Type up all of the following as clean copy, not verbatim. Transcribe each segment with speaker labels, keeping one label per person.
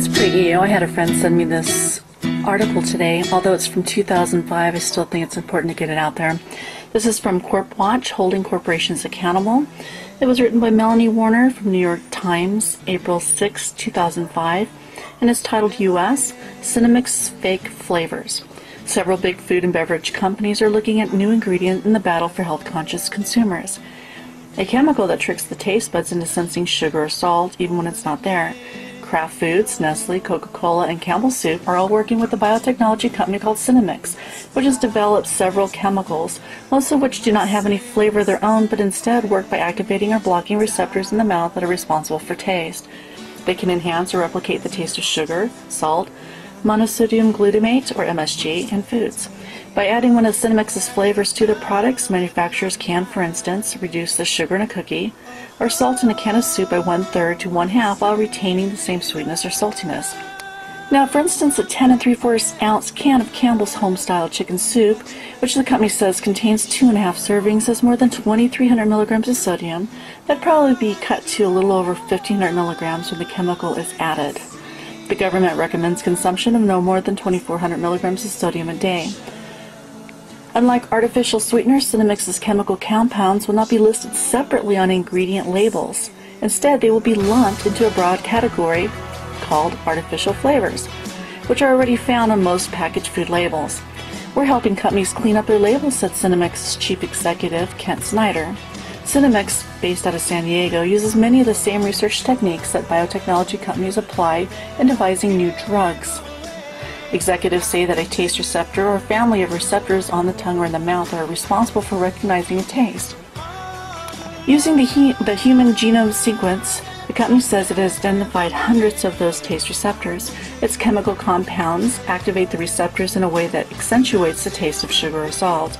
Speaker 1: it's pretty EO. I had a friend send me this article today. Although it's from 2005, I still think it's important to get it out there. This is from Corp Watch, Holding Corporations Accountable. It was written by Melanie Warner from New York Times, April 6, 2005, and it's titled U.S. Senomyx Fake Flavors. Several big food and beverage companies are looking at new ingredients in the battle for health-conscious consumers. A chemical that tricks the taste buds into sensing sugar or salt even when it's not there. Kraft Foods, Nestle, Coca-Cola, and Campbell Soup are all working with a biotechnology company called Senomyx, which has developed several chemicals, most of which do not have any flavor of their own, but instead work by activating or blocking receptors in the mouth that are responsible for taste. They can enhance or replicate the taste of sugar, salt, monosodium glutamate, or MSG, in foods. By adding one of Senomyx's flavors to their products, manufacturers can, for instance, reduce the sugar in a cookie or salt in a can of soup by 1/3 to 1/2 while retaining the same sweetness or saltiness. Now, for instance, a 10 3/4 ounce can of Campbell's home-style chicken soup, which the company says contains 2.5 servings, has more than 2,300 milligrams of sodium. That'd probably be cut to a little over 1,500 milligrams when the chemical is added. The government recommends consumption of no more than 2,400 milligrams of sodium a day. Unlike artificial sweeteners, Senomyx's chemical compounds will not be listed separately on ingredient labels. Instead, they will be lumped into a broad category called artificial flavors, which are already found on most packaged food labels. We're helping companies clean up their labels, said Senomyx's chief executive, Kent Snyder. Senomyx, based out of San Diego, uses many of the same research techniques that biotechnology companies apply in devising new drugs. Executives say that a taste receptor or family of receptors on the tongue or in the mouth are responsible for recognizing a taste. Using the human genome sequence, the company says it has identified hundreds of those taste receptors. Its chemical compounds activate the receptors in a way that accentuates the taste of sugar or salt.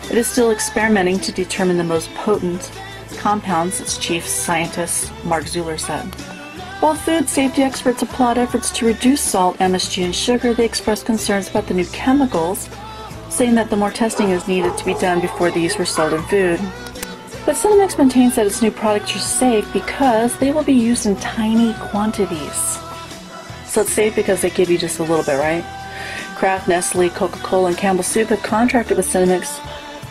Speaker 1: It is still experimenting to determine the most potent compounds, its chief scientist Mark Zuller said. While food safety experts applaud efforts to reduce salt, MSG, and sugar, they express concerns about the new chemicals, saying that the more testing is needed to be done before these were sold in food. But Senomyx maintains that its new products are safe because they will be used in tiny quantities. So it's safe because they give you just a little bit, right? Kraft, Nestle, Coca-Cola, and Campbell Soup have contracted with Senomyx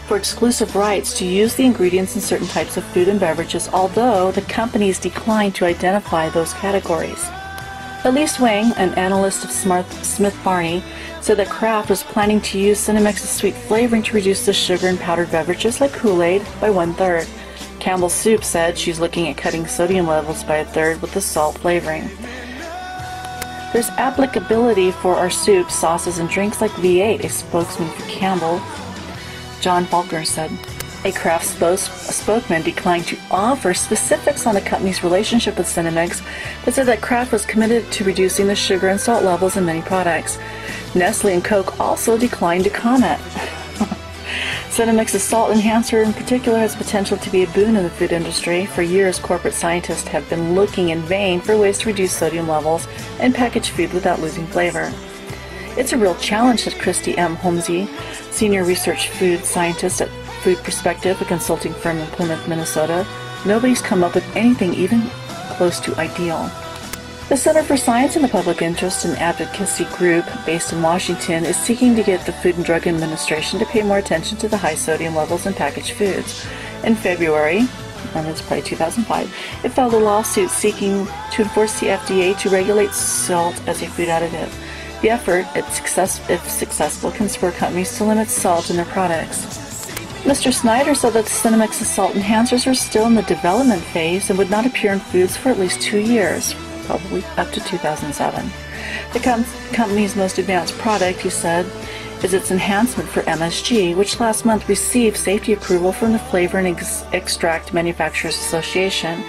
Speaker 1: for exclusive rights to use the ingredients in certain types of food and beverages, although the companies declined to identify those categories. Elise Wang, an analyst of Smith Barney, said that Kraft was planning to use Senomyx's sweet flavoring to reduce the sugar in powdered beverages like Kool-Aid by 1/3. Campbell Soup said she's looking at cutting sodium levels by 1/3 with the salt flavoring. There's applicability for our soups, sauces, and drinks like V8, a spokesman for Campbell, John Faulkner, said. A Kraft spokesman declined to offer specifics on the company's relationship with Senomyx, but said that Kraft was committed to reducing the sugar and salt levels in many products. Nestle and Coke also declined to comment. Senomyx's salt enhancer in particular has potential to be a boon in the food industry. For years, corporate scientists have been looking in vain for ways to reduce sodium levels in packaged food without losing flavor. It's a real challenge, said Christy M. Holmesy, senior research food scientist at Food Perspective, a consulting firm in Plymouth, Minnesota. Nobody's come up with anything even close to ideal. The Center for Science in the Public Interest, an advocacy group based in Washington, is seeking to get the Food and Drug Administration to pay more attention to the high sodium levels in packaged foods. In February, and it's probably 2005, it filed a lawsuit seeking to enforce the FDA to regulate salt as a food additive. The effort, if successful, can spur companies to limit salt in their products. Mr. Snyder said that Senomyx's salt enhancers are still in the development phase and would not appear in foods for at least 2 years, probably up to 2007. The company's most advanced product, he said, is its enhancement for MSG, which last month received safety approval from the Flavor and Extract Manufacturers Association.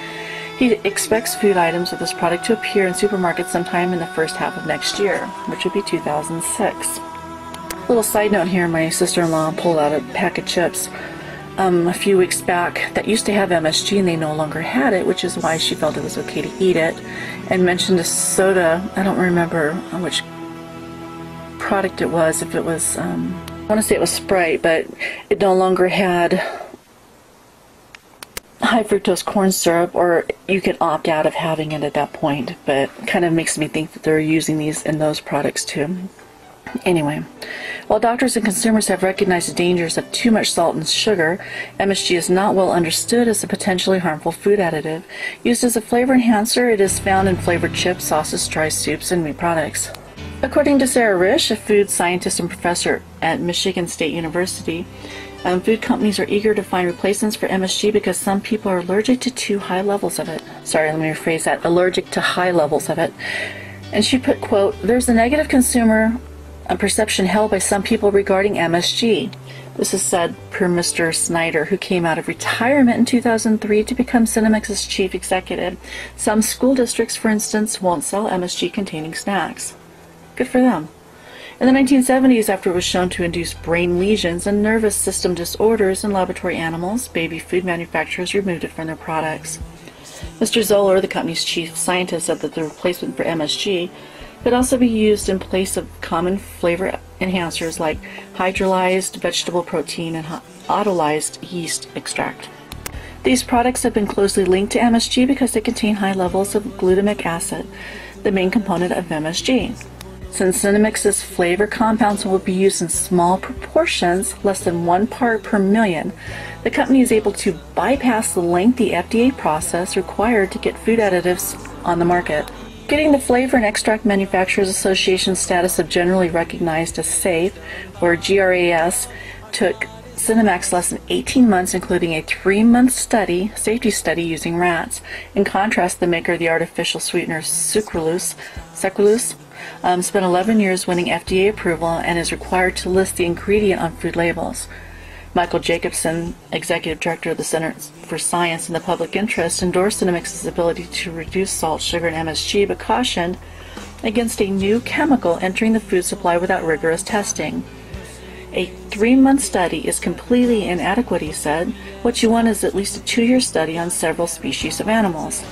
Speaker 1: He expects food items with this product to appear in supermarkets sometime in the first half of next year, which would be 2006. Little side note here, my sister-in-law pulled out a pack of chips a few weeks back that used to have MSG and they no longer had it, which is why she felt it was okay to eat it, and mentioned a soda. I don't remember which product it was, if it was, I want to say it was Sprite, but it no longer had high fructose corn syrup, or you could opt out of having it at that point, but kind of makes me think that they're using these in those products too. Anyway, while doctors and consumers have recognized the dangers of too much salt and sugar, MSG is not well understood as a potentially harmful food additive. Used as a flavor enhancer, it is found in flavored chips, sauces, dry soups, and meat products. According to Sarah Risch, a food scientist and professor at Michigan State University, food companies are eager to find replacements for MSG because some people are allergic to too high levels of it. Sorry, let me rephrase that. Allergic to high levels of it. And she put, quote, "There's a negative consumer perception held by some people regarding MSG." This is said per Mr. Snyder, who came out of retirement in 2003 to become Senomyx's chief executive. Some school districts, for instance, won't sell MSG-containing snacks. Good for them. In the 1970s, after it was shown to induce brain lesions and nervous system disorders in laboratory animals, baby food manufacturers removed it from their products. Mr. Zoller, the company's chief scientist, said that the replacement for MSG could also be used in place of common flavor enhancers like hydrolyzed vegetable protein and autolyzed yeast extract. These products have been closely linked to MSG because they contain high levels of glutamic acid, the main component of MSG. Since Senomyx's flavor compounds will be used in small proportions, less than 1 part per million, the company is able to bypass the lengthy FDA process required to get food additives on the market. Getting the Flavor and Extract Manufacturers Association status of generally recognized as safe, or GRAS, took Senomyx less than 18 months, including a 3-month safety study using rats. In contrast, the maker of the artificial sweetener sucralose, spent 11 years winning FDA approval and is required to list the ingredient on food labels. Michael Jacobson, executive director of the Center for Science and the Public Interest, endorsed Senomyx's ability to reduce salt, sugar, and MSG, but cautioned against a new chemical entering the food supply without rigorous testing. A 3-month study is completely inadequate, he said. What you want is at least a 2-year study on several species of animals.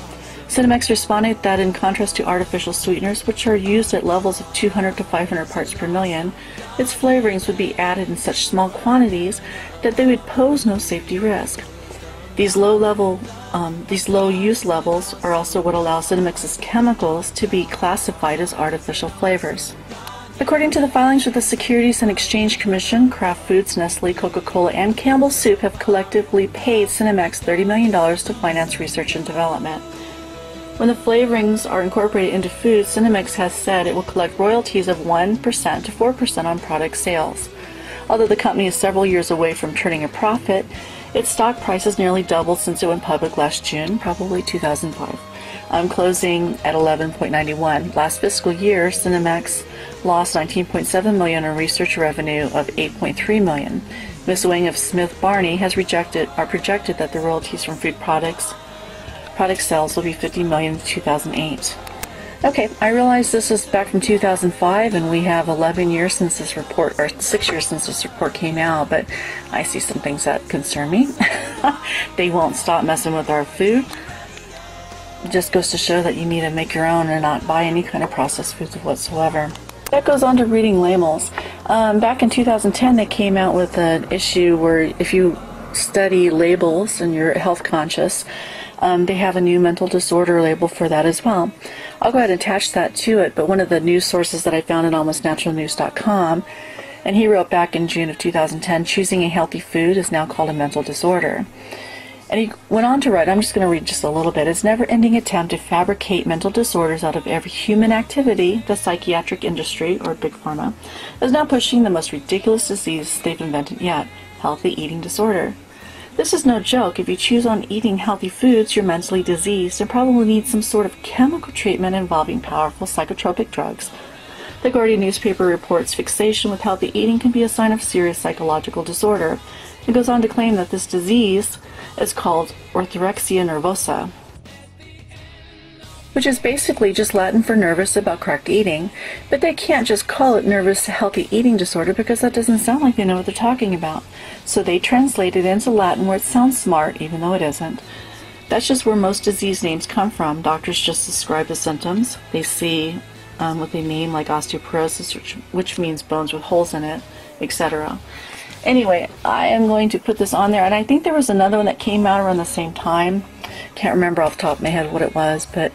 Speaker 1: Senomyx responded that in contrast to artificial sweeteners, which are used at levels of 200 to 500 parts per million, its flavorings would be added in such small quantities that they would pose no safety risk. These low use levels are also what allow Senomyx's chemicals to be classified as artificial flavors. According to the filings with the Securities and Exchange Commission, Kraft Foods, Nestle, Coca-Cola, and Campbell Soup have collectively paid Senomyx $30 million to finance research and development. When the flavorings are incorporated into food, Senomyx has said it will collect royalties of 1% to 4% on product sales. Although the company is several years away from turning a profit, its stock price has nearly doubled since it went public last June, probably 2005, closing at $11.91. Last fiscal year, Senomyx lost $19.7 million in research revenue of $8.3 million. Ms. Wing of Smith Barney has projected that the royalties from food product sales will be $50 million in 2008. Okay, I realize this is back from 2005 and we have 11 years since this report, or 6 years since this report came out, but I see some things that concern me. They won't stop messing with our food. It just goes to show that you need to make your own and not buy any kind of processed foods whatsoever. That goes on to reading labels. Back in 2010 they came out with an issue where if you study labels and you're health conscious, they have a new mental disorder label for that as well. I'll go ahead and attach that to it, but one of the news sources that I found at almostnaturalnews.com, and he wrote back in June of 2010, choosing a healthy food is now called a mental disorder. And he went on to write, I'm just going to read just a little bit, it's never-ending attempt to fabricate mental disorders out of every human activity. The psychiatric industry, or Big Pharma, is now pushing the most ridiculous disease they've invented yet, healthy eating disorder. This is no joke. If you choose on eating healthy foods, you're mentally diseased and probably need some sort of chemical treatment involving powerful psychotropic drugs. The Guardian newspaper reports fixation with healthy eating can be a sign of serious psychological disorder. It goes on to claim that this disease is called orthorexia nervosa, which is basically just Latin for nervous about correct eating, but they can't just call it nervous healthy eating disorder because that doesn't sound like they know what they're talking about. So they translate it into Latin where it sounds smart, even though it isn't. That's just where most disease names come from. Doctors just describe the symptoms. They see what they name, like osteoporosis, which means bones with holes in it, etc. Anyway, I am going to put this on there, and I think there was another one that came out around the same time. Can't remember off the top of my head what it was, but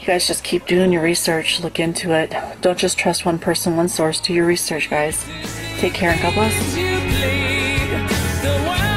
Speaker 1: you guys just keep doing your research, look into it. Don't just trust one person, one source. Do your research, guys. Take care and God bless.